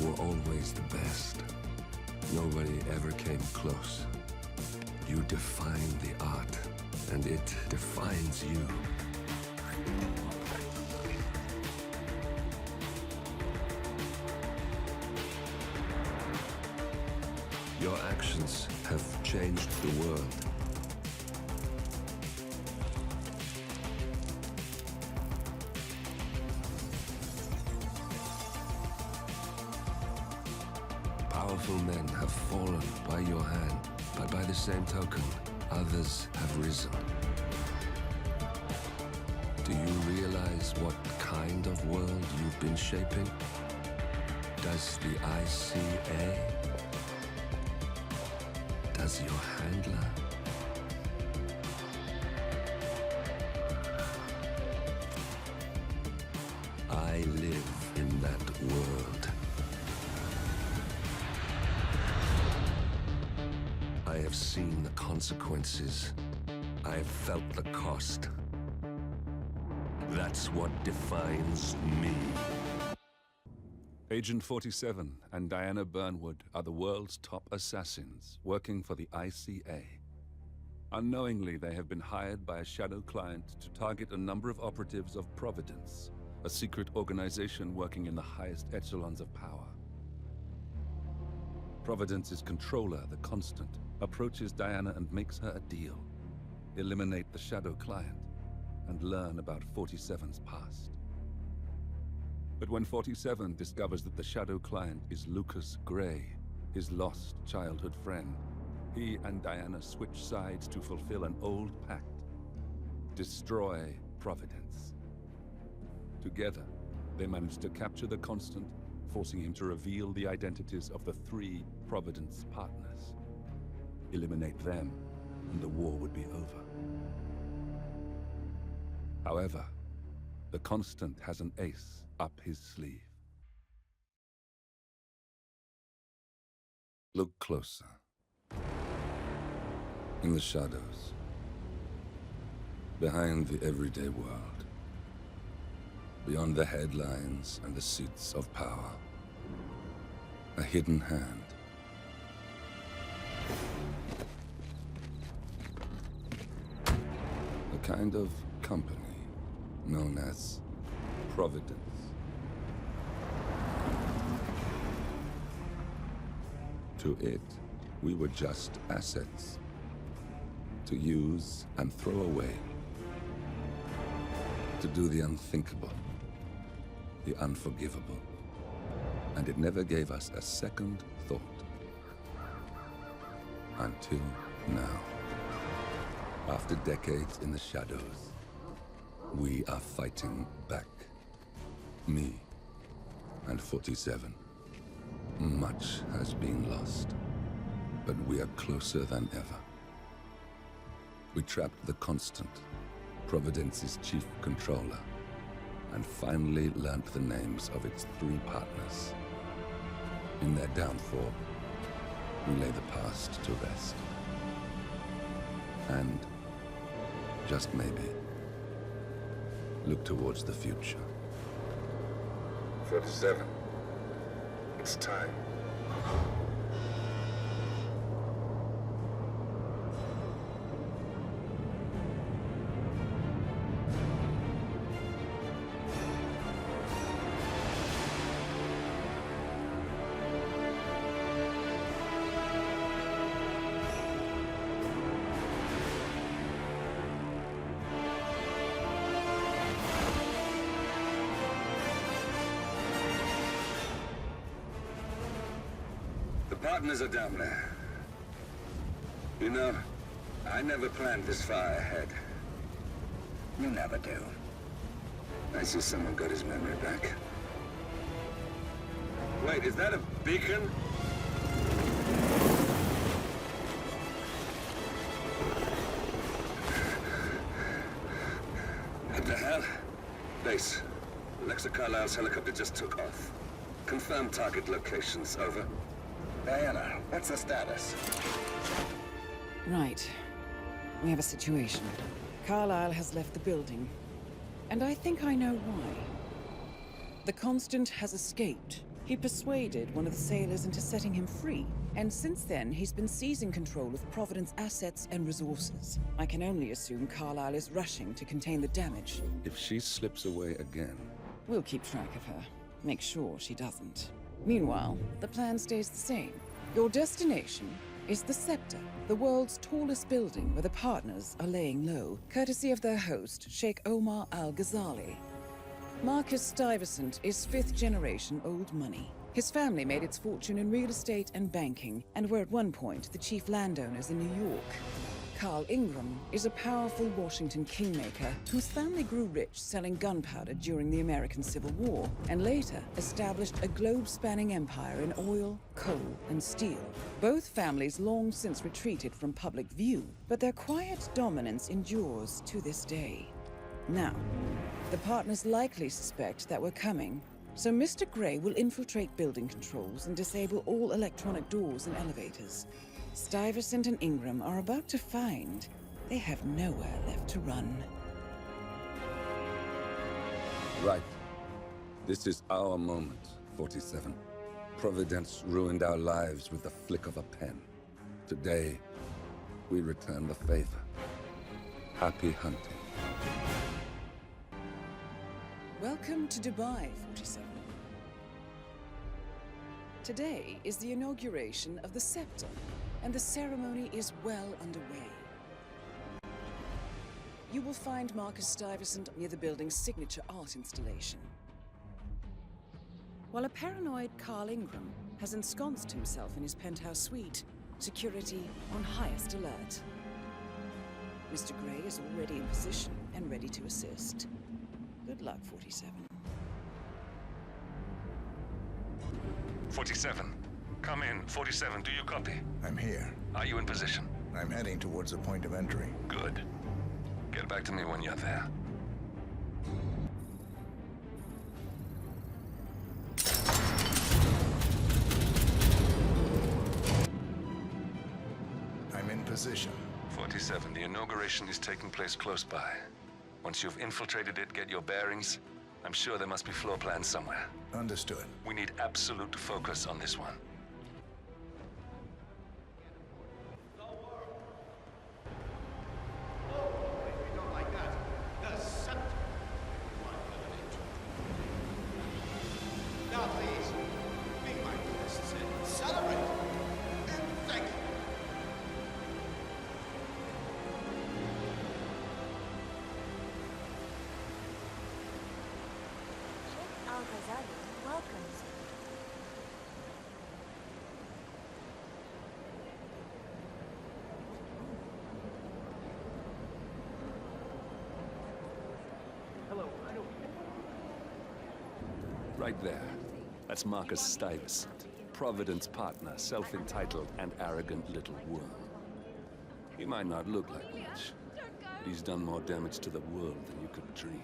were always the best. Nobody ever came close. You define the art, and it defines you. Your actions have changed the world. Powerful men have fallen by your hand, but by the same token, others have risen. Do you realize what kind of world you've been shaping? Does the ICA? Does your handler? I live in that world. I have seen the consequences. I have felt the cost. That's what defines me. Agent 47 and Diana Burnwood are the world's top assassins working for the ICA. Unknowingly, they have been hired by a shadow client to target a number of operatives of Providence, a secret organization working in the highest echelons of power. Providence's controller, the Constant, approaches Diana and makes her a deal. Eliminate the shadow client and learn about 47's past. But when 47 discovers that the shadow client is Lucas Gray, his lost childhood friend, he and Diana switch sides to fulfill an old pact: destroy Providence. Together, they manage to capture the Constant, forcing him to reveal the identities of the 3 Providence partners. Eliminate them, and the war would be over. However, the Constant has an ace up his sleeve. Look closer. In the shadows, behind the everyday world, beyond the headlines and the seats of power, a hidden hand. A kind of company known as Providence. To it, we were just assets to use and throw away, to do the unthinkable, the unforgivable, and it never gave us a second thought. Until now. After decades in the shadows, we are fighting back. Me and 47. Much has been lost, but we are closer than ever. We trapped the Constant, Providence's chief controller, and finally learnt the names of its 3 partners. In their downfall, we lay the past to rest. And, just maybe, look towards the future. 47. It's time. The partners are down there. You know, I never planned this far ahead. You never do. I see someone got his memory back. Wait, is that a beacon? What the hell? Base. Alexa Carlisle's helicopter just took off. Confirm target locations, over. Diana, what's the status? Right. We have a situation. Carlisle has left the building. And I think I know why. The Constant has escaped, He persuaded one of the sailors into setting him free, and since then he's been seizing control of Providence assets and resources. I can only assume Carlyle is rushing to contain the damage. If she slips away again... We'll keep track of her. Make sure she doesn't. Meanwhile, the plan stays the same. Your destination is the Scepter, the world's tallest building where the partners are laying low, courtesy of their host, Sheikh Omar Al-Ghazali. Marcus Stuyvesant is fifth-generation old money. His family made its fortune in real estate and banking, and were at one point the chief landowners in New York. Carl Ingram is a powerful Washington kingmaker whose family grew rich selling gunpowder during the American Civil War, and later established a globe-spanning empire in oil, coal, and steel. Both families long since retreated from public view, but their quiet dominance endures to this day. Now, the partners likely suspect that we're coming, so Mr. Gray will infiltrate building controls and disable all electronic doors and elevators. Stuyvesant and Ingram are about to find they have nowhere left to run. Right. This is our moment, 47. Providence ruined our lives with the flick of a pen. Today, we return the favor. Happy hunting. Welcome to Dubai, 47. Today is the inauguration of the Scepter, and the ceremony is well underway. You will find Marcus Stuyvesant near the building's signature art installation, while a paranoid Carl Ingram has ensconced himself in his penthouse suite, security on highest alert. Mr. Gray is already in position and ready to assist. Good luck, 47. 47. Come in. 47, do you copy? I'm here. Are you in position? I'm heading towards the point of entry. Good. Get back to me when you're there. I'm in position. 47, the inauguration is taking place close by. Once you've infiltrated it, get your bearings. I'm sure there must be floor plans somewhere. Understood. We need absolute focus on this one. Now please, be my guests and celebrate. And thank you. Sheikh Al-Ghazali welcomes you. Right there. That's Marcus Stuyvesant, Providence partner, self-entitled and arrogant little worm. He might not look like much, but he's done more damage to the world than you could dream.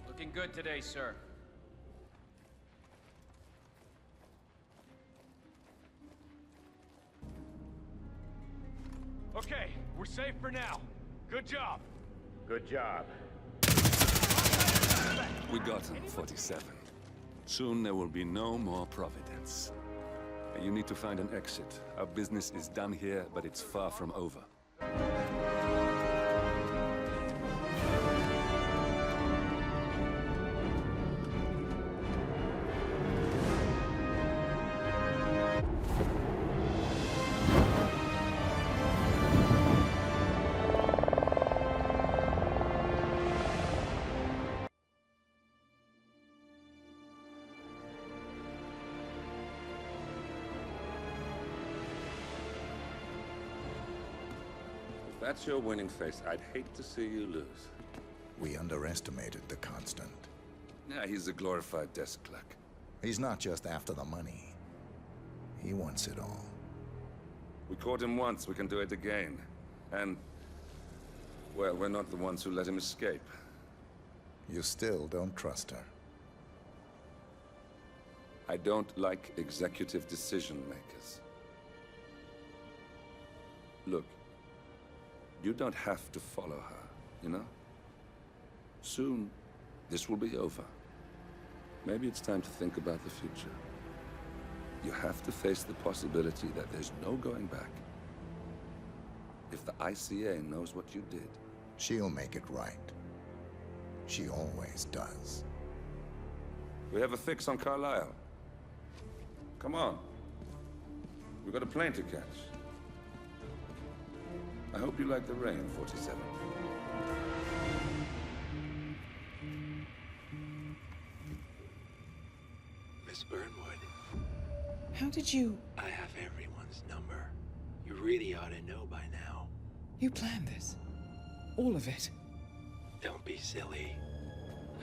Looking good today, sir. Okay, we're safe for now. Good job. Good job. We got him, 47. Soon there will be no more Providence. You need to find an exit. Our business is done here, but it's far from over. that's your winning face, I'd hate to see you lose. We underestimated the Constant. Yeah, he's a glorified desk clerk. He's not just after the money. He wants it all. We caught him once, we can do it again. And, well, we're not the ones who let him escape. You still don't trust her. I don't like executive decision makers. Look, you don't have to follow her, you know? Soon, this will be over. Maybe it's time to think about the future. You have to face the possibility that there's no going back. If the ICA knows what you did, She'll make it right. She always does. we have a fix on Carlisle. Come on. We've got a plane to catch. I hope you like the rain, 47. Miss Burnwood, How did you... I have everyone's number. You really ought to know by now. You planned this? All of it? Don't be silly.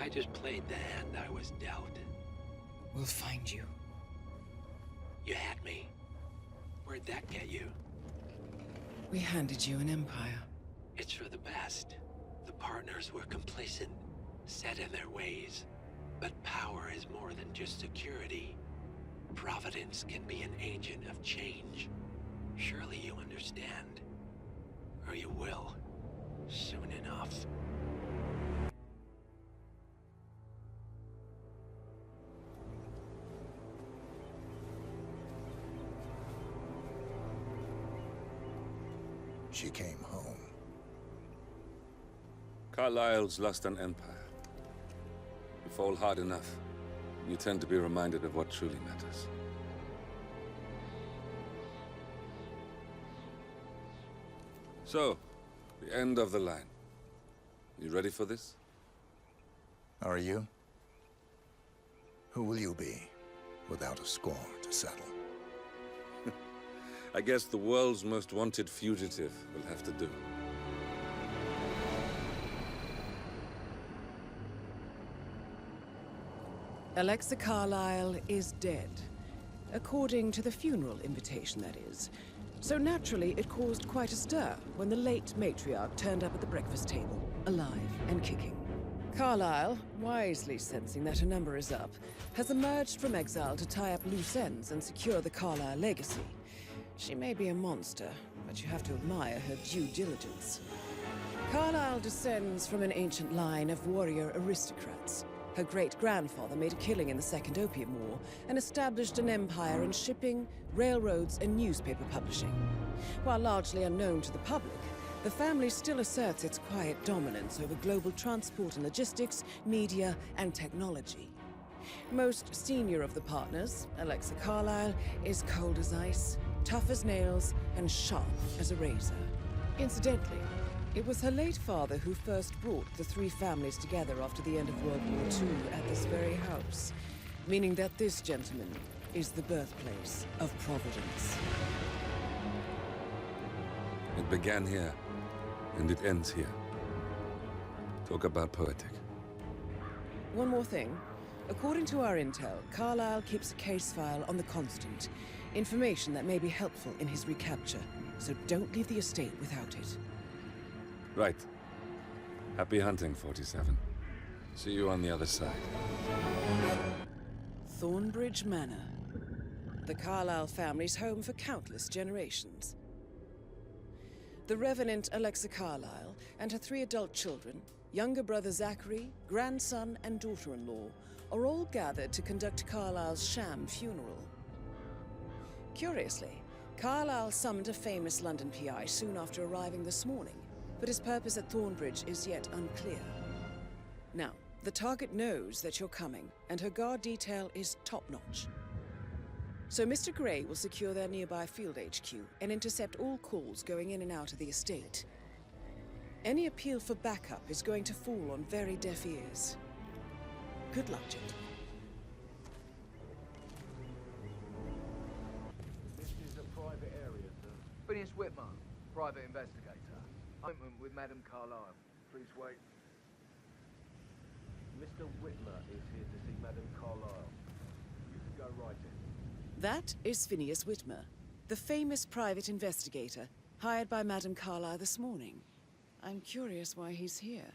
I just played the hand I was dealt. We'll find you. You had me. Where'd that get you? We handed you an empire. It's for the best. The partners were complacent, set in their ways. But power is more than just security. Providence can be an agent of change. Surely you understand. Or you will. Soon enough. She came home. Carlisle's lost an empire. You fall hard enough, you tend to be reminded of what truly matters. So, the end of the line. You ready for this? Are you? Who will you be, without a score to settle? I guess the world's most wanted fugitive will have to do. Alexa Carlisle is dead. According to the funeral invitation, that is. So naturally, it caused quite a stir when the late matriarch turned up at the breakfast table, alive and kicking. Carlisle, wisely sensing that her number is up, has emerged from exile to tie up loose ends and secure the Carlisle legacy. She may be a monster, but you have to admire her due diligence. Carlisle descends from an ancient line of warrior aristocrats. Her great-grandfather made a killing in the Second Opium War and established an empire in shipping, railroads, and newspaper publishing. While largely unknown to the public, the family still asserts its quiet dominance over global transport and logistics, media, and technology. Most senior of the partners, Alexa Carlisle, is cold as ice, tough as nails, and sharp as a razor. Incidentally, it was her late father who first brought the three families together after the end of World War II at this very house, meaning that this gentleman is the birthplace of Providence. It began here, and it ends here. Talk about poetic. One more thing. According to our intel, Carlisle keeps a case file on the Constant. Information that may be helpful in his recapture, so don't leave the estate without it. Right. Happy hunting, 47. See you on the other side. Thornbridge Manor. The Carlisle family's home for countless generations. The Revenant Alexa Carlisle and her 3 adult children, younger brother Zachary, grandson, and daughter-in-law, are all gathered to conduct Carlisle's sham funeral. Curiously, Carlisle summoned a famous London PI soon after arriving this morning, but his purpose at Thornbridge is yet unclear. Now, the target knows that you're coming, and her guard detail is top-notch. So Mr. Gray will secure their nearby field HQ and intercept all calls going in and out of the estate. Any appeal for backup is going to fall on very deaf ears. Good luck, gentlemen. This is a private area, sir. Phineas Whitmer, private investigator. Appointment with Madame Carlyle. Please wait. Mr. Whitmer is here to see Madame Carlyle. You can go right in. That is Phineas Whitmer, the famous private investigator hired by Madame Carlyle this morning. I'm curious why he's here.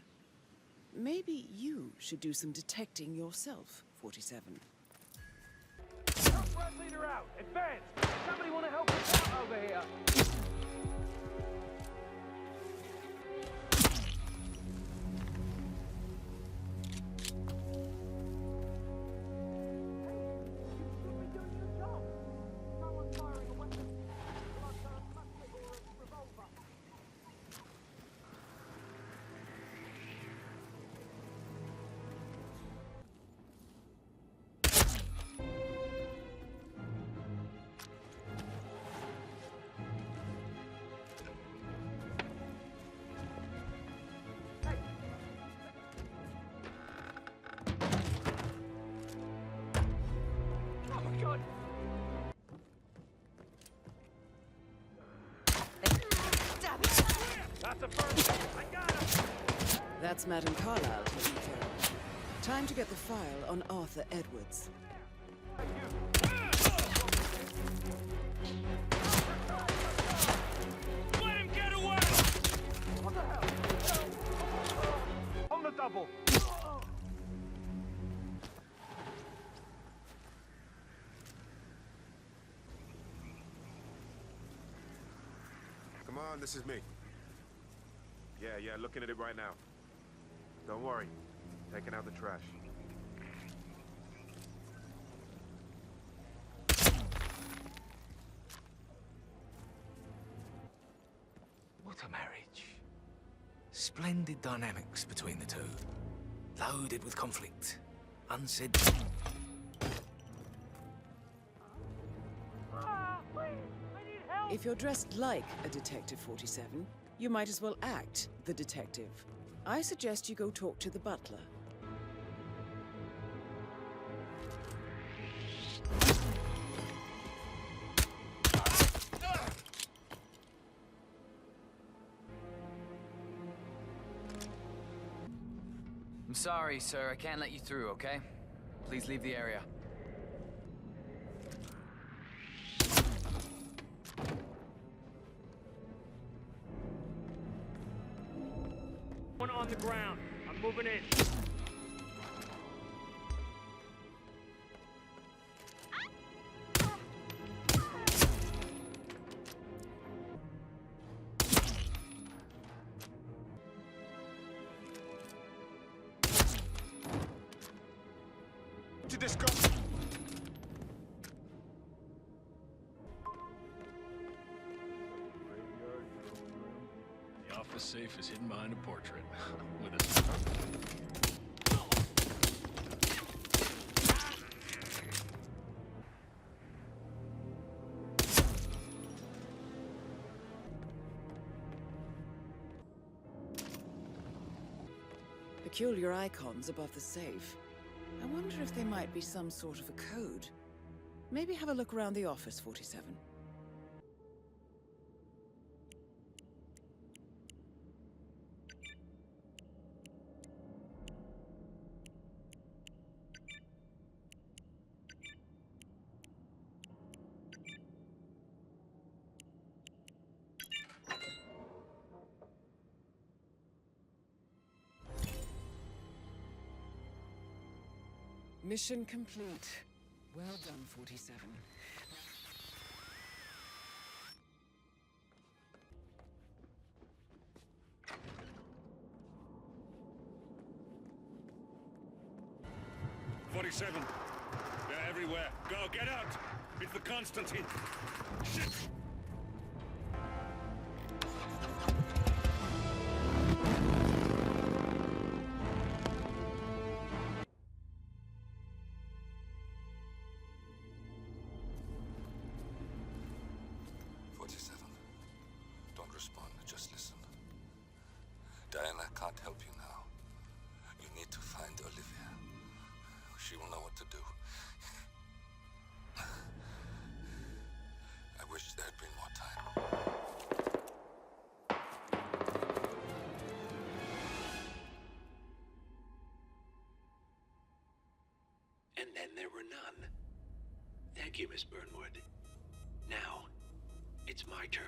Maybe you should do some detecting yourself, 47. Help Rat Leader out! Advance! Somebody want to help us out over here? That's a first. I got him! That's Madame Carlyle taking care of it. Time to get the file on Arthur Edwards. Let him get away! What the hell? On the double! Come on, this is me. Yeah, looking at it right now. Don't worry. Taking out the trash. What a marriage. Splendid dynamics between the two. Loaded with conflict. Unsaid... If you're dressed like a Detective 47, you might as well act the detective. I suggest you go talk to the butler. I'm sorry, sir. I can't let you through, okay? Please leave the area. One on the ground. I'm moving in. To discuss. The office safe is hidden behind a portrait. With a... Peculiar icons above the safe. I wonder if there might be some sort of a code. Maybe have a look around the office, 47. Mission complete. Well done, 47. They're everywhere. Go, get out! It's the Constantine. Shit! Don't respond, just listen. Diana can't help you now. You need to find Olivia. She will know what to do. I wish there had been more time. and then there were none. Thank you, Miss Burnwood. Now, it's my turn.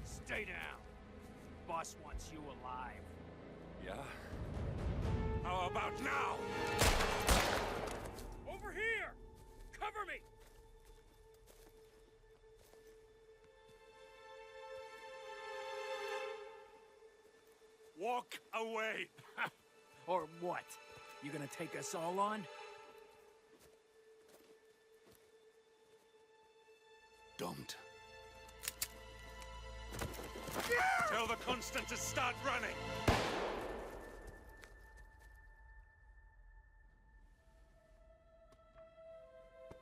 Stay down. Boss wants you alive. Yeah? How about now? Over here! Cover me! Walk away! Or what? You gonna take us all on? Don't. Tell the Constant to start running!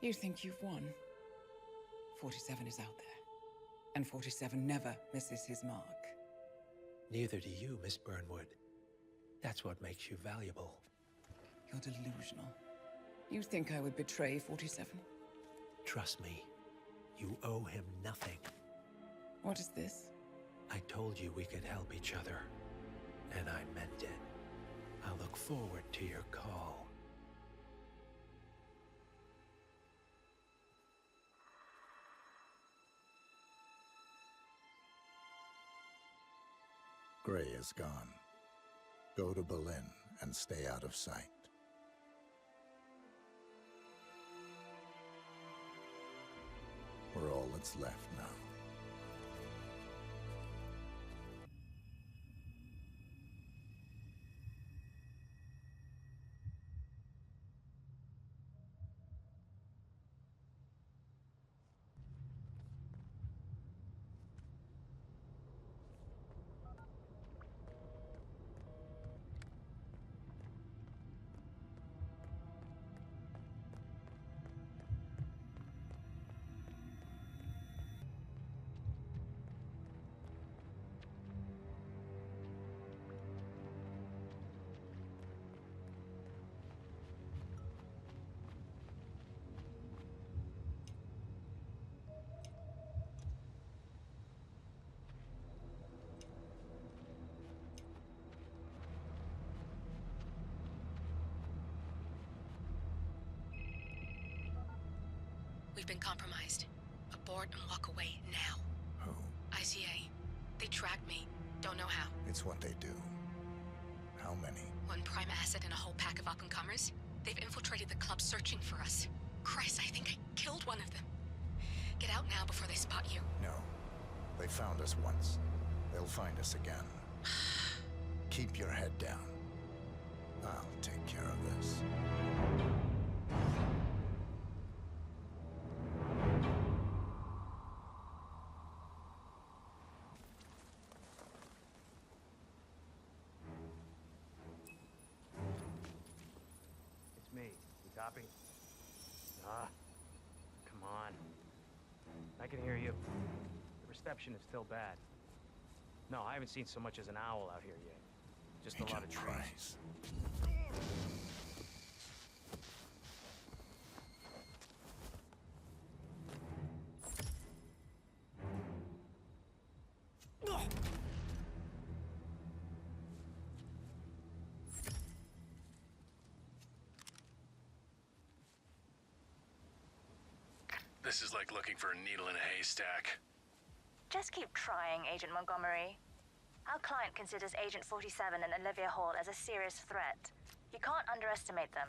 You think you've won? 47 is out there. And 47 never misses his mark. Neither do you, Miss Burnwood. That's what makes you valuable. You're delusional. You think I would betray 47? Trust me, you owe him nothing. What is this? I told you we could help each other, and I meant it. I'll look forward to your call. Gray is gone. Go to Berlin and stay out of sight. We're all that's left now. We've been compromised. Abort and walk away now. Who? ICA. They tracked me. Don't know how. It's what they do. How many? One prime asset and a whole pack of up-and-comers. They've infiltrated the club searching for us. Christ, I think I killed one of them. Get out now before they spot you. No. They found us once. They'll find us again. Keep your head down. I'll take care of this. It's me. You copy? Ah, come on. I can hear you. The reception is still bad. No, I haven't seen so much as an owl out here yet. Just a lot of trees. This is like looking for a needle in a haystack. Just keep trying, Agent Montgomery. Our client considers Agent 47 and Olivia Hall as a serious threat. You can't underestimate them.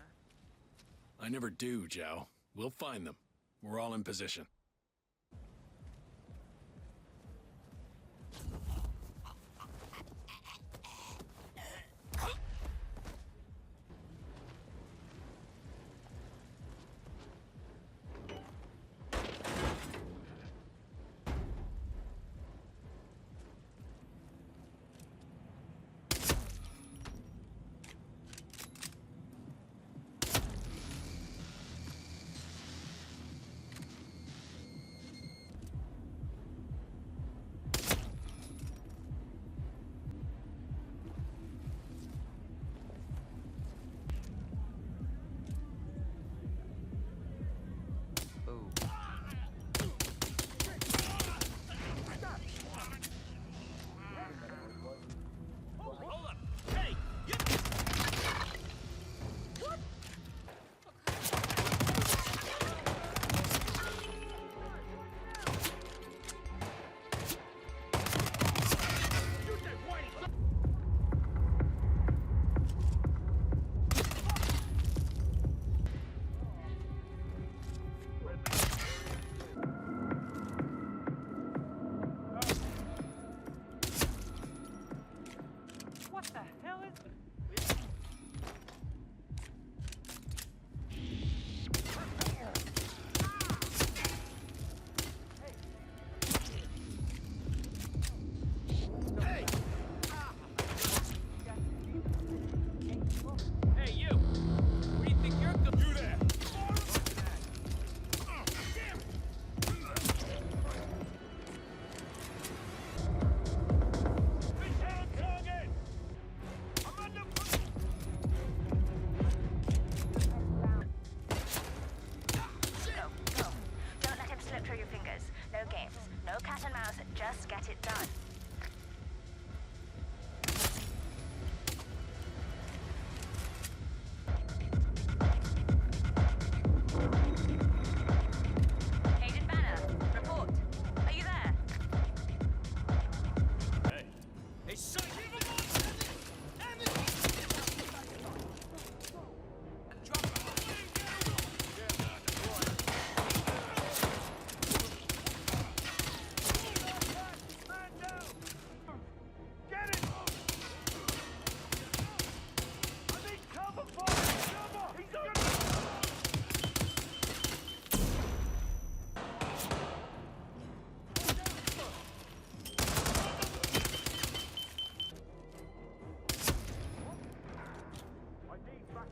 I never do, Joe. We'll find them. We're all in position.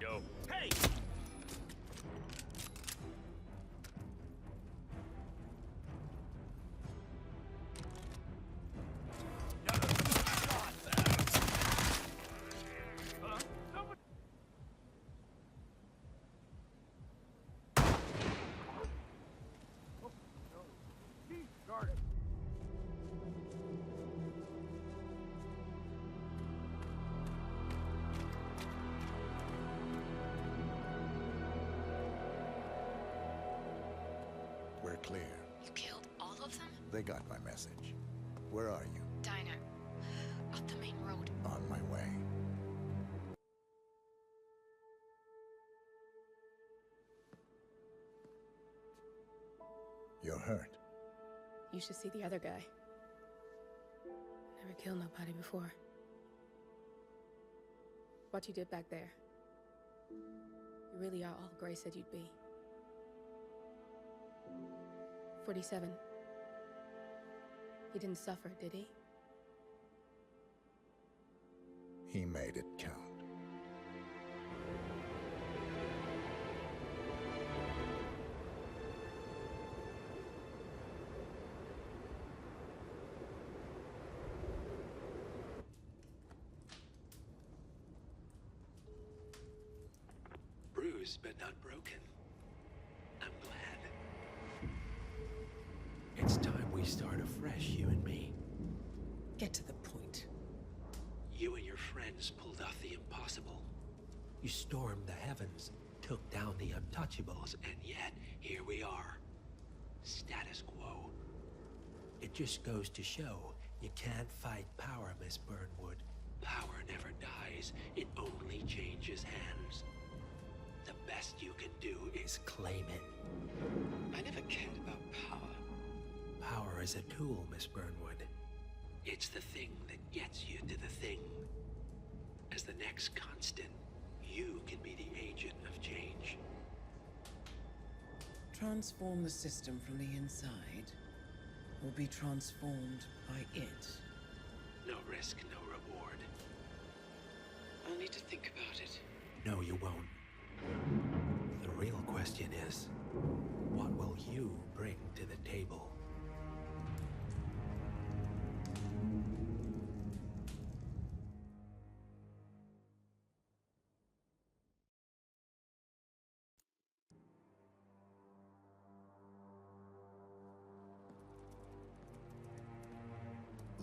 Yo. Hey! We're clear. You killed all of them? They got my message. Where are you? Diner. Up the main road. On my way. You're hurt. You should see the other guy. Never killed nobody before. What you did back there. You really are all Gray said you'd be. 47. He didn't suffer, did he? He made it count. Bruised but not broken. I'm glad. It's time we start afresh, you and me. Get to the point. You and your friends pulled off the impossible. You stormed the heavens, took down the untouchables, And yet, here we are. Status quo. it just goes to show you can't fight power, Miss Burnwood. Power never dies, it only changes hands. The best you can do is Claim it. I never cared about power. Power is a tool, Miss Burnwood. It's the thing that gets you to the thing. As the next constant, you can be the agent of change. Transform the system from the inside, or be transformed by it. No risk, no reward. I'll need to think about it. No, you won't. The real question is, what will you bring to the table?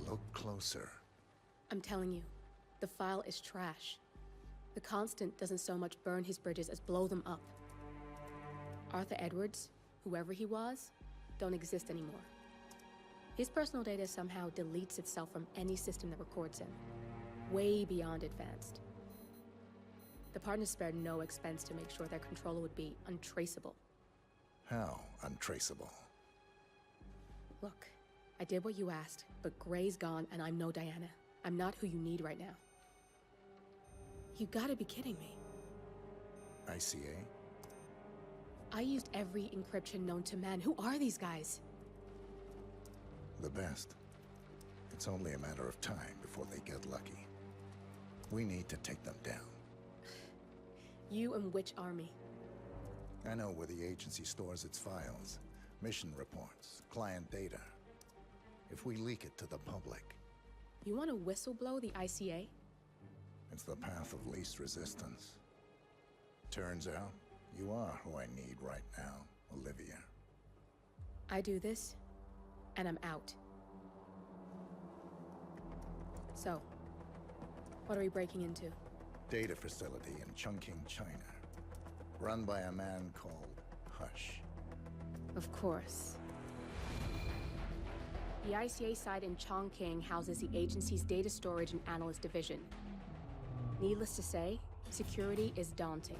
Look closer. I'm telling you, the file is trash. The Constant doesn't so much burn his bridges as blow them up. Arthur Edwards, whoever he was, don't exist anymore. His personal data somehow deletes itself from any system that records him. Way beyond advanced. The partners spared no expense to make sure their controller would be untraceable. How untraceable? Look, I did what you asked, but Gray's gone and I'm no Diana. I'm not who you need right now. You gotta be kidding me. ICA? I used every encryption known to man. Who are these guys? The best. It's only a matter of time before they get lucky. We need to take them down. You and which army? I know where the agency stores its files, mission reports, client data. If we leak it to the public... You want to whistleblow the ICA? It's the path of least resistance. Turns out, you are who I need right now, Olivia. I do this, and I'm out. So, what are we breaking into? Data facility in Chongqing, China. Run by a man called Hush. Of course. The ICA site in Chongqing houses the agency's data storage and analyst division. Needless to say, security is daunting.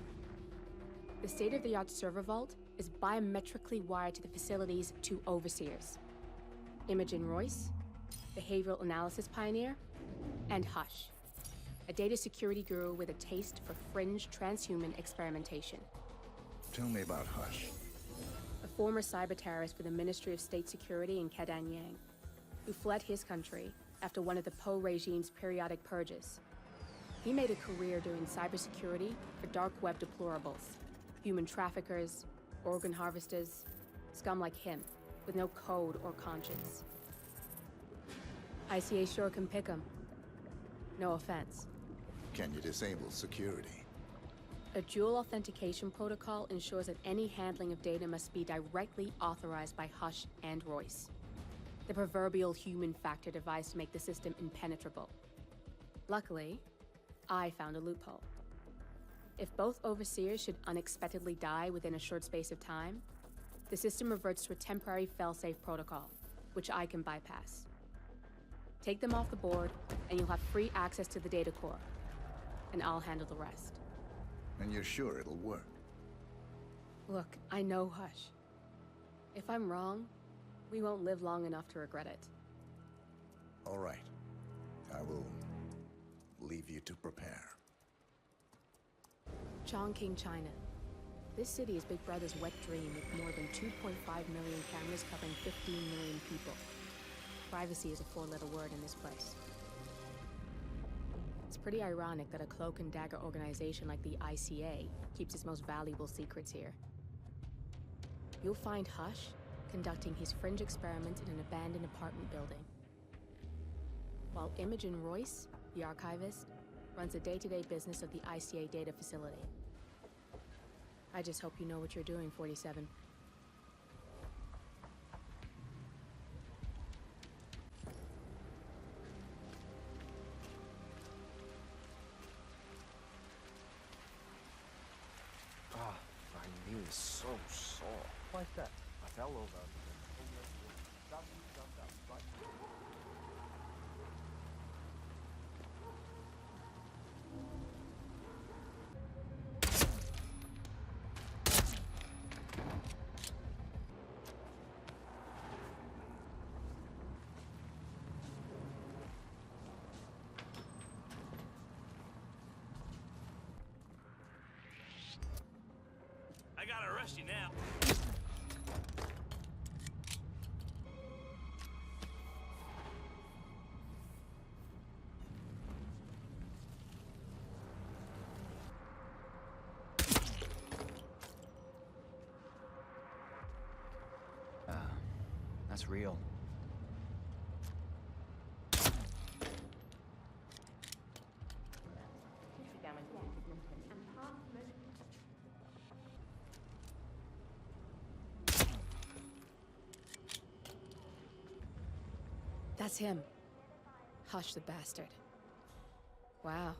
The state-of-the-art server vault is biometrically wired to the facility's two overseers. Imogen Royce, behavioral analysis pioneer, and Hush, a data security guru with a taste for fringe transhuman experimentation. Tell me about Hush. A former cyber terrorist for the Ministry of State Security in Kedanyang, who fled his country after one of the Po regime's periodic purges. He made a career doing cybersecurity for dark web deplorables, human traffickers, organ harvesters, scum like him, with no code or conscience. ICA sure can pick him. No offense. Can you disable security? A dual authentication protocol ensures that any handling of data must be directly authorized by Hush and Royce. The proverbial human factor device to make the system impenetrable. Luckily, I found a loophole. If both overseers should unexpectedly die within a short space of time, the system reverts to a temporary fail-safe protocol, which I can bypass. Take them off the board, and you'll have free access to the data core. And I'll handle the rest. And you're sure it'll work? Look, I know Hush. If I'm wrong, we won't live long enough to regret it. All right. I will leave you to prepare. Chongqing, China. This city is Big Brother's wet dream with more than 2.5 million cameras covering 15 million people. Privacy is a four-letter word in this place. It's pretty ironic that a cloak and dagger organization like the ICA keeps its most valuable secrets here. You'll find Hush conducting his fringe experiments in an abandoned apartment building, while Imogen Royce, the archivist, runs the day-to-day business of the ICA data facility. I just hope you know what you're doing, 47. My knee is so sore. Why's that? I fell over. I gotta arrest you now. That's real. That's him. Hush the bastard. Wow.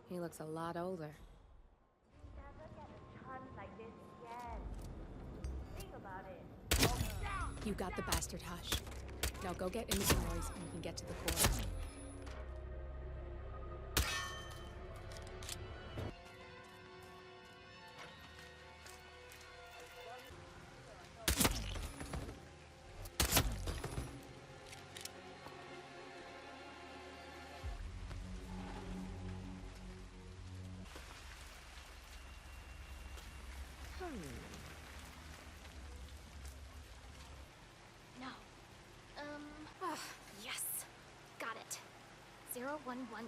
He looks a lot older. You got the bastard, Hush. Now go get Imogen Royce and we can get to the core. No. Yes. Got it. 0118.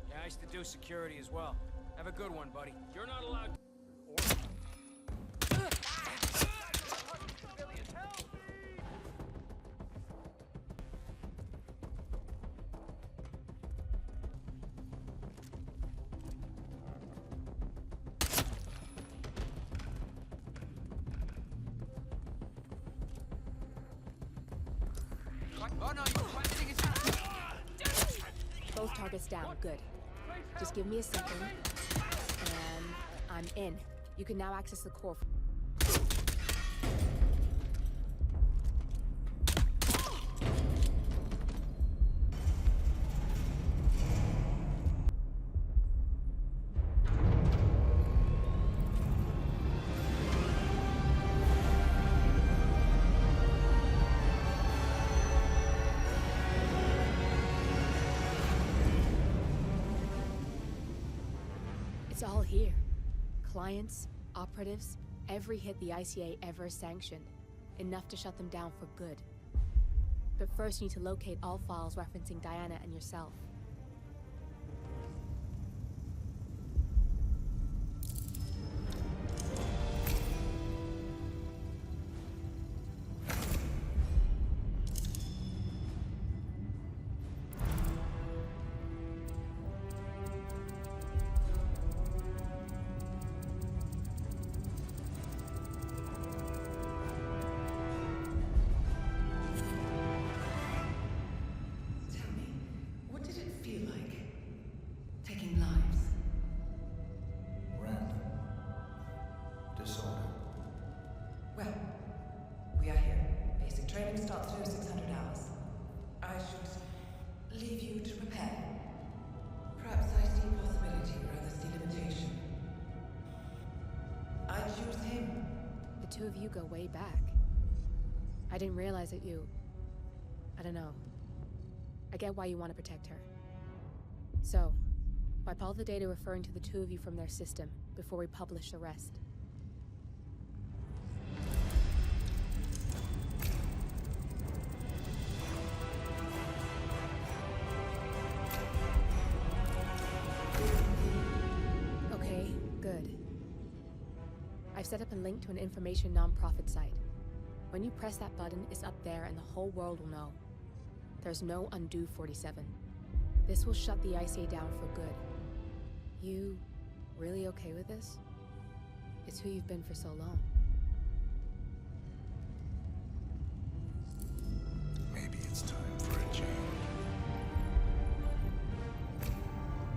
Yeah, I used to do security as well. Have a good one, buddy. You're not allowed. Oh no, you're fighting it. Both targets down, good. Just give me a second, and I'm in. You can now access the core. It's all here. Clients, operatives, every hit the ICA ever sanctioned. Enough to shut them down for good. But first you need to locate all files referencing Diana and yourself. What did it feel like? Taking lives? Random. Disorder. Well, we are here. Basic training starts through 600 hours. I should leave you to prepare. Perhaps I see possibility rather see limitation. I choose him. The two of you go way back. I didn't realize that you... I don't know. I get why you want to protect her. So, wipe all the data referring to the two of you from their system before we publish the rest. Okay, good. I've set up a link to an information non-profit site. When you press that button, it's up there and the whole world will know. There's no undo 47. This will shut the ICA down for good. You really okay with this? It's who you've been for so long. Maybe it's time for a change.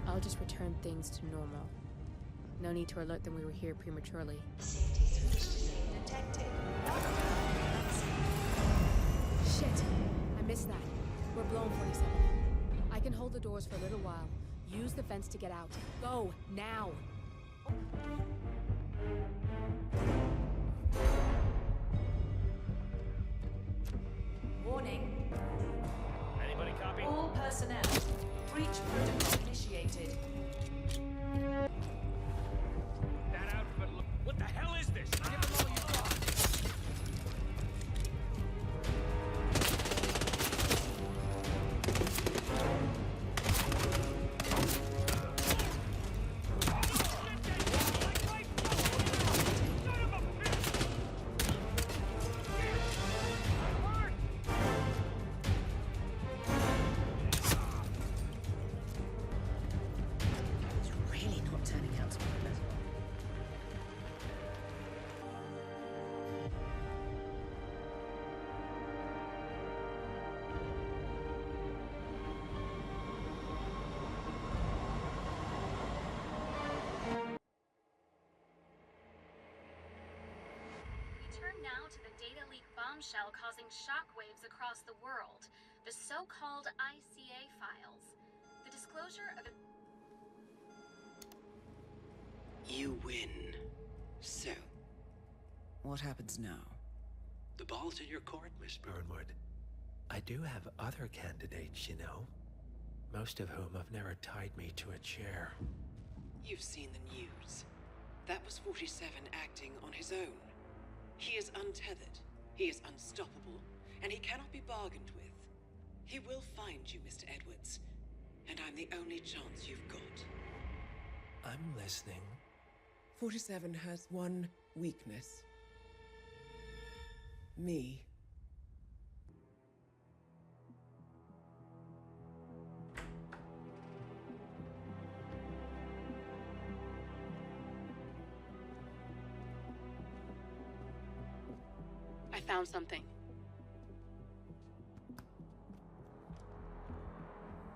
I'll just return things to normal. No need to alert them we were here prematurely. Detected. Shit! I missed that. We're blown 47. I can hold the doors for a little while. Use the vents to get out. Go, now! Warning. Anybody copy? All personnel. Breach protocol initiated. That outfit look... What the hell is this? Give them all you got. Really not turning out to be pleasant. We turn now to the data leak bombshell causing shockwaves across the world, the so-called ICA files. The disclosure of You win. So, What happens now? the ball's in your court, Miss Burnwood, I do have other candidates, you know. Most of whom have never tied me to a chair. You've seen the news. That was 47 acting on his own. He is untethered, he is unstoppable, and he cannot be bargained with. He will find you, Mr. Edwards, and I'm the only chance you've got. I'm listening. 47 has one weakness. Me. I found something.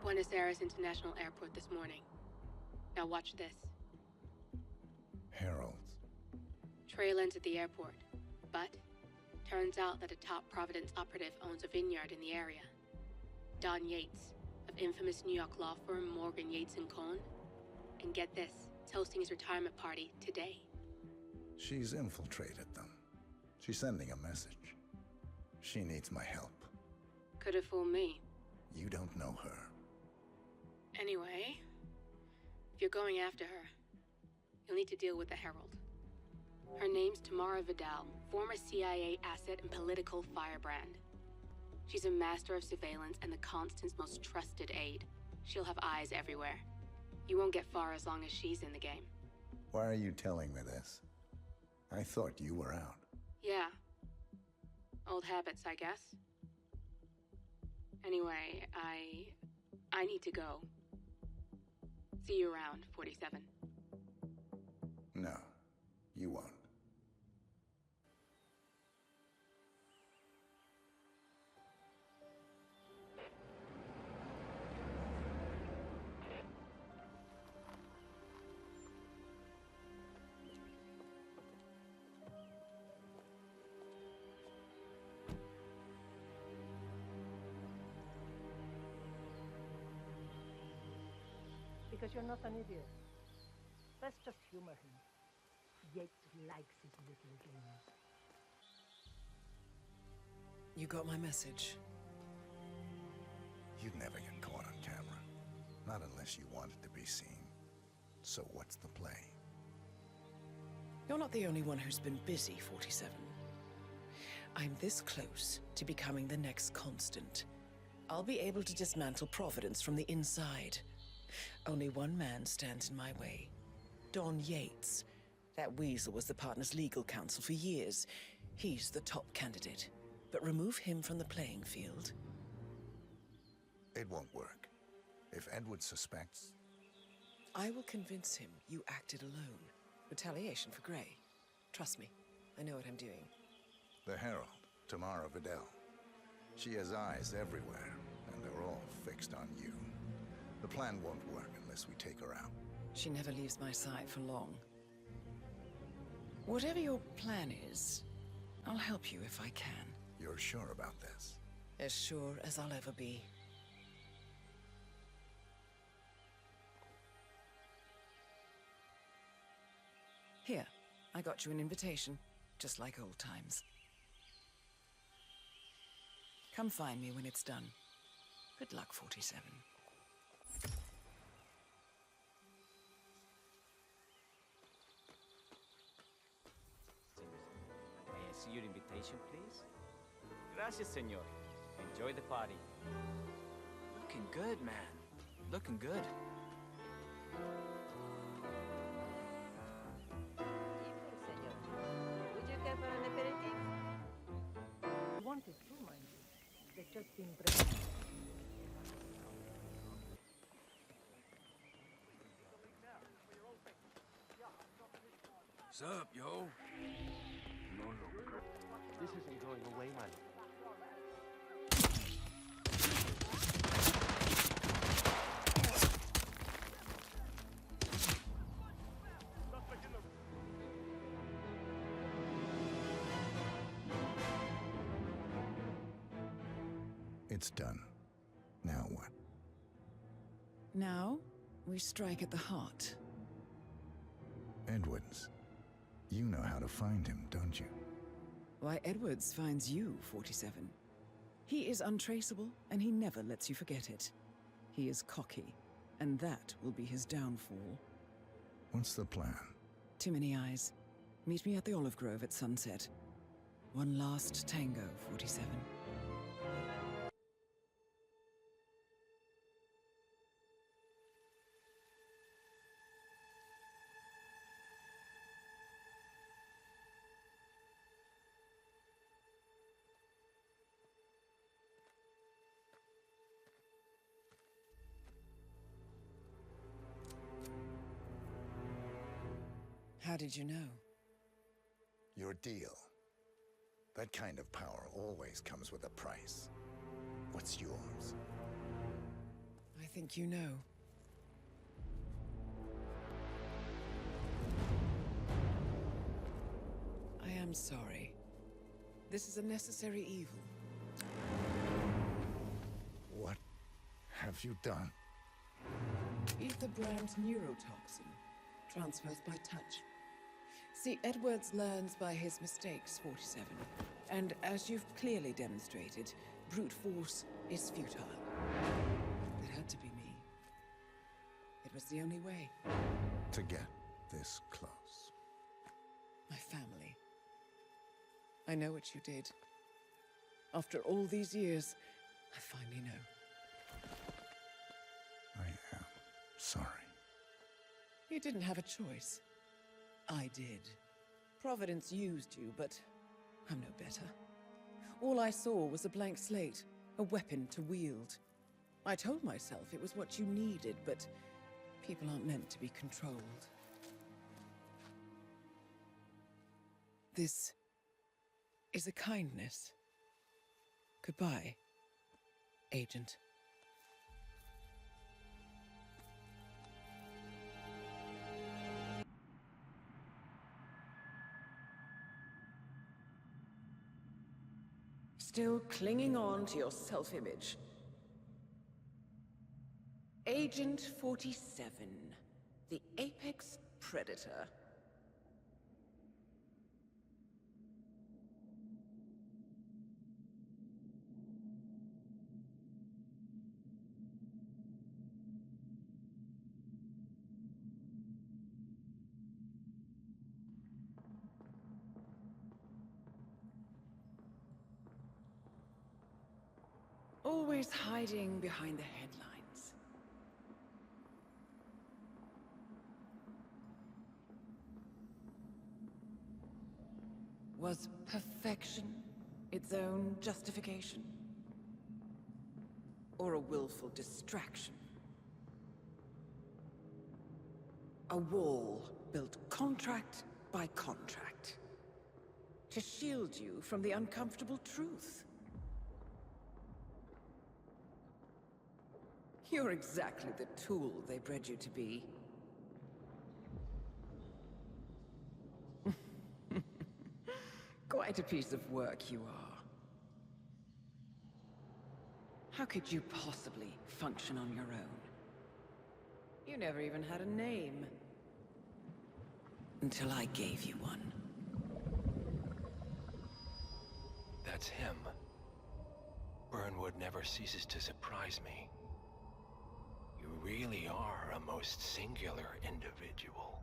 Buenos Aires International Airport this morning. Now watch this. Heralds. Trail ends at the airport, but turns out that a top Providence operative owns a vineyard in the area. Don Yates, of infamous New York law firm Morgan, Yates & Cohn. And get this, it's hosting his retirement party today. She's infiltrated them. She's sending a message. She needs my help. Could have fooled me. You don't know her. Anyway, if you're going after her, You'll need to deal with the Herald. Her name's Tamara Vidal, former CIA asset and political firebrand. She's a master of surveillance and the Constant's most trusted aide. She'll have eyes everywhere. You won't get far as long as she's in the game. Why are you telling me this? I thought you were out. Yeah. Old habits, I guess. Anyway, I need to go. See you around, 47. No, you won't. Because you're not an idiot. Let's just humor him. Yates likes his little games. You got my message. You'd never get caught on camera. Not unless you wanted to be seen. So what's the play? You're not the only one who's been busy, 47. I'm this close to becoming the next Constant. I'll be able to dismantle Providence from the inside. Only one man stands in my way. Don Yates. That weasel was the partner's legal counsel for years. He's the top candidate. But remove him from the playing field. It won't work. If Edward suspects... I will convince him you acted alone. Retaliation for Gray. Trust me, I know what I'm doing. The Herald, Tamara Vidal. She has eyes everywhere, and they're all fixed on you. The plan won't work unless we take her out. She never leaves my side for long. Whatever your plan is, I'll help you if I can. You're sure about this? As sure as I'll ever be. Here, I got you an invitation, just like old times. Come find me when it's done. Good luck, 47. May I see your invitation, please? Gracias, senor. Enjoy the party. Looking good, man. Looking good. Would you care for an aperitif? Wanted to, mind you. They've just been breaking. Sup, yo? This isn't going away, man. It's done. Now what? Now, we strike at the heart. Edwards. You know how to find him, don't you? Why, Edwards finds you, 47. He is untraceable, and he never lets you forget it. He is cocky, and that will be his downfall. What's the plan? Too many eyes. Meet me at the Olive Grove at sunset. One last tango, 47. How did you know? Your deal. That kind of power always comes with a price. What's yours? I think you know. I am sorry. This is a necessary evil. What have you done? Ether brand neurotoxin. Transfers by touch. See, Edwards learns by his mistakes, 47. And as you've clearly demonstrated, brute force is futile. It had to be me. It was the only way. To get this close. My family. I know what you did. After all these years, I finally know. I am sorry. You didn't have a choice. I did. Providence used you, but I'm no better. All I saw was a blank slate, a weapon to wield. I told myself it was what you needed, but people aren't meant to be controlled. This is a kindness. Goodbye, Agent. Still clinging on to your self-image. Agent 47, the apex predator. Always hiding behind the headlines. Was perfection its own justification? Or a willful distraction? A wall built contract by contract to shield you from the uncomfortable truth. You're exactly the tool they bred you to be. Quite a piece of work you are. How could you possibly function on your own? You never even had a name. Until I gave you one. That's him. Burnwood never ceases to surprise me. You really are a most singular individual.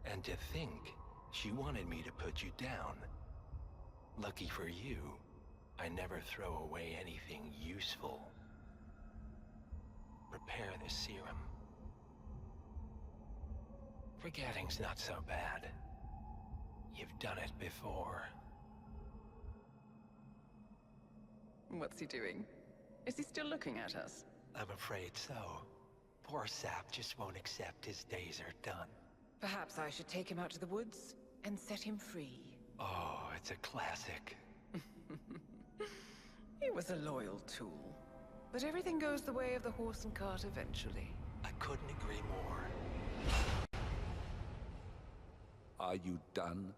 And to think, she wanted me to put you down. Lucky for you, I never throw away anything useful. Prepare the serum. Forgetting's not so bad. You've done it before. What's he doing? Is he still looking at us? I'm afraid so. Poor Sap just won't accept his days are done. Perhaps I should take him out to the woods and set him free. Oh, it's a classic. He was a loyal tool. But everything goes the way of the horse and cart eventually. I couldn't agree more. Are you done?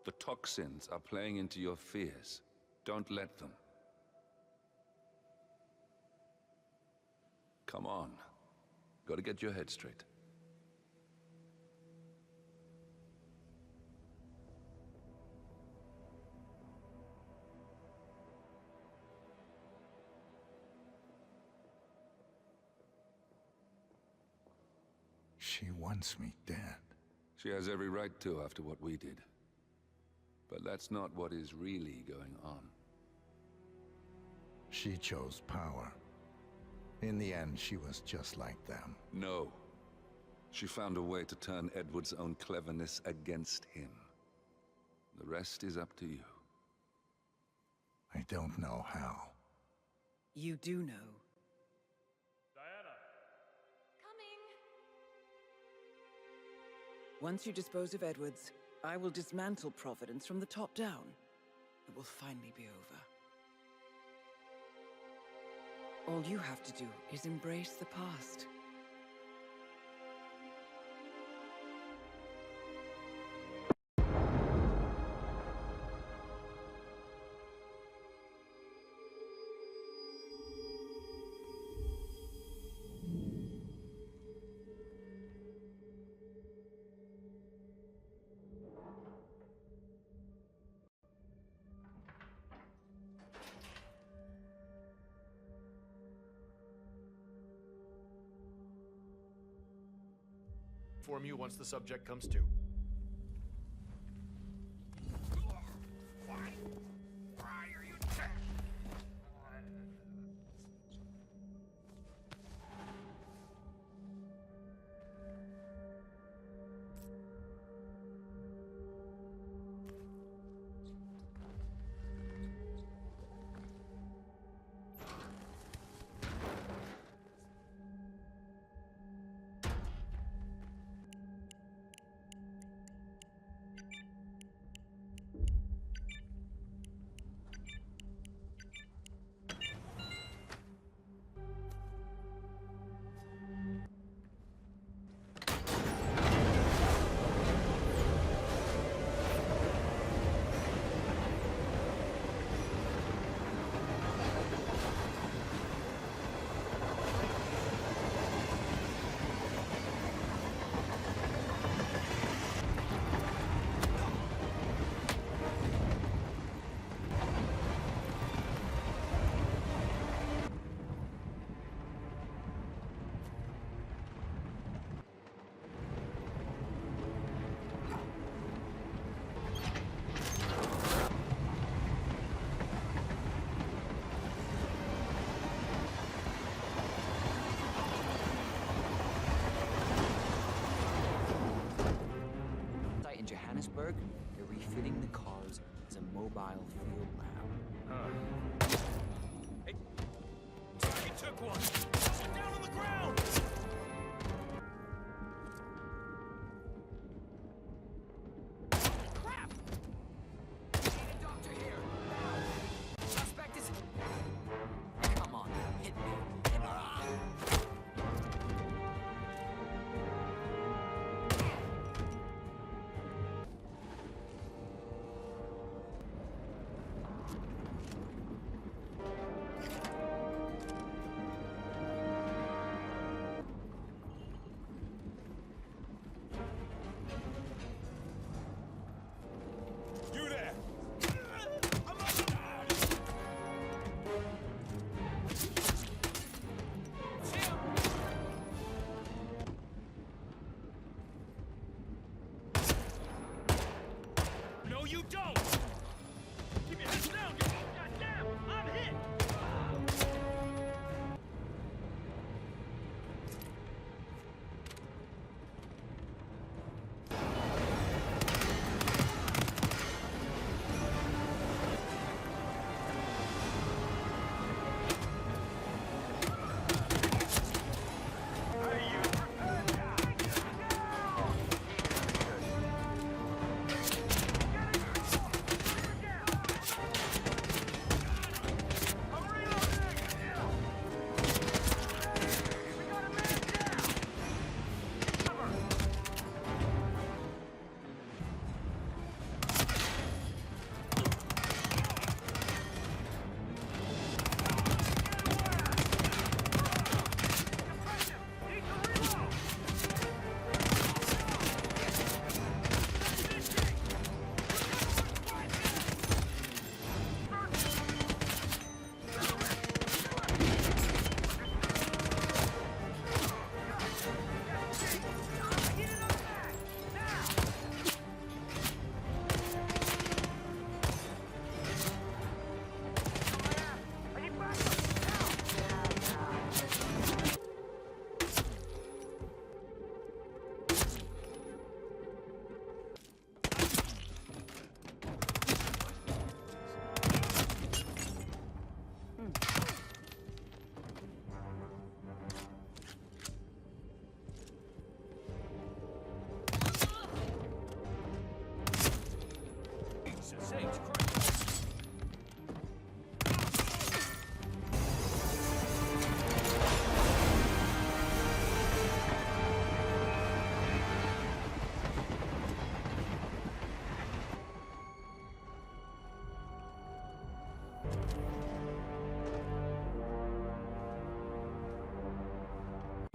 The toxins are playing into your fears. Don't let them. Come on. Gotta get your head straight. She wants me dead. She has every right to after what we did. But that's not what is really going on. She chose power. In the end, she was just like them. No. She found a way to turn Edward's own cleverness against him. The rest is up to you. I don't know how. You do know. Once you dispose of Edwards, I will dismantle Providence from the top down. It will finally be over. All you have to do is embrace the past. Inform you once the subject comes to. In Johannesburg, they're refitting the cars as a mobile field lab. Hey, target took one. Sit down on the ground. Crap! Need a doctor here. Now. Suspect is... Come on, hit me. You there? No, you don't! Keep your heads down, you... Goddamn! I'm hit!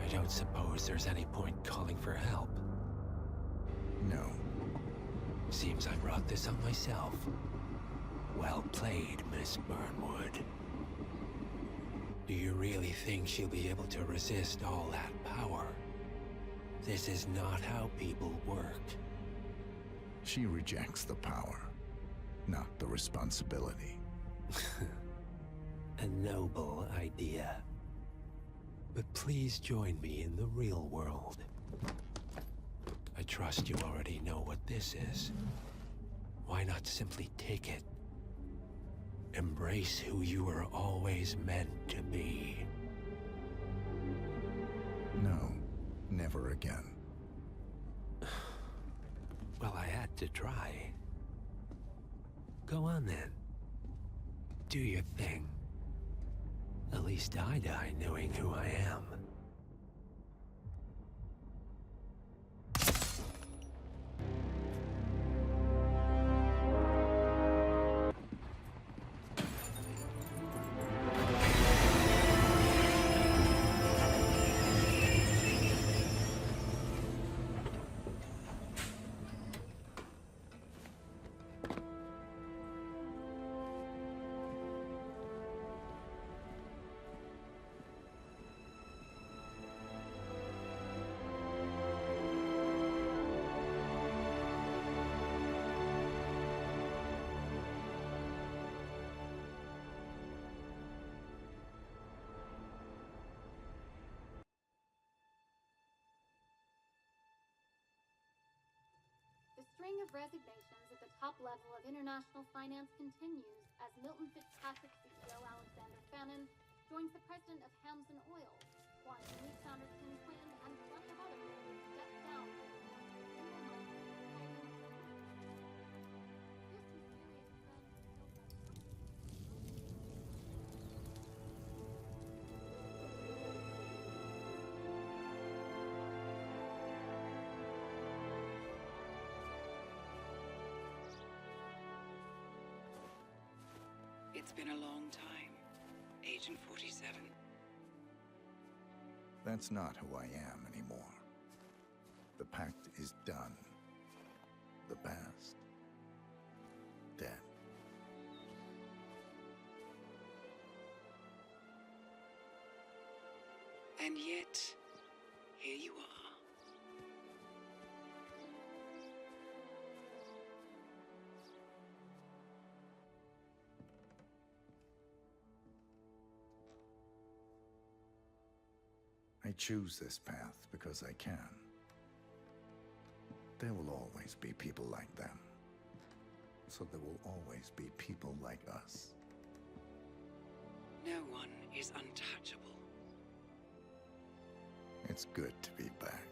I don't suppose there's any point calling for help. No. Seems I brought this on myself. Well played, Miss Burnwood. Do you really think she'll be able to resist all that power? This is not how people work. She rejects the power, not the responsibility. A noble idea. But please join me in the real world. I trust you already know what this is. Why not simply take it? Embrace who you were always meant to be. No, never again. Well, I had to try. Go on then. Do your thing. At least I die knowing who I am. The string of resignations at the top level of international finance continues as Milton Fitzpatrick CEO Alexander Fannin joins the president of Hamson Oil, Quantum Leap founder Tim Quinn, and plenty of other people step down. It's been a long time, Agent 47. That's not who I am anymore. The pact is done. The past, dead. And yet, here you are. I choose this path because I can. There will always be people like them. So there will always be people like us. No one is untouchable. It's good to be back.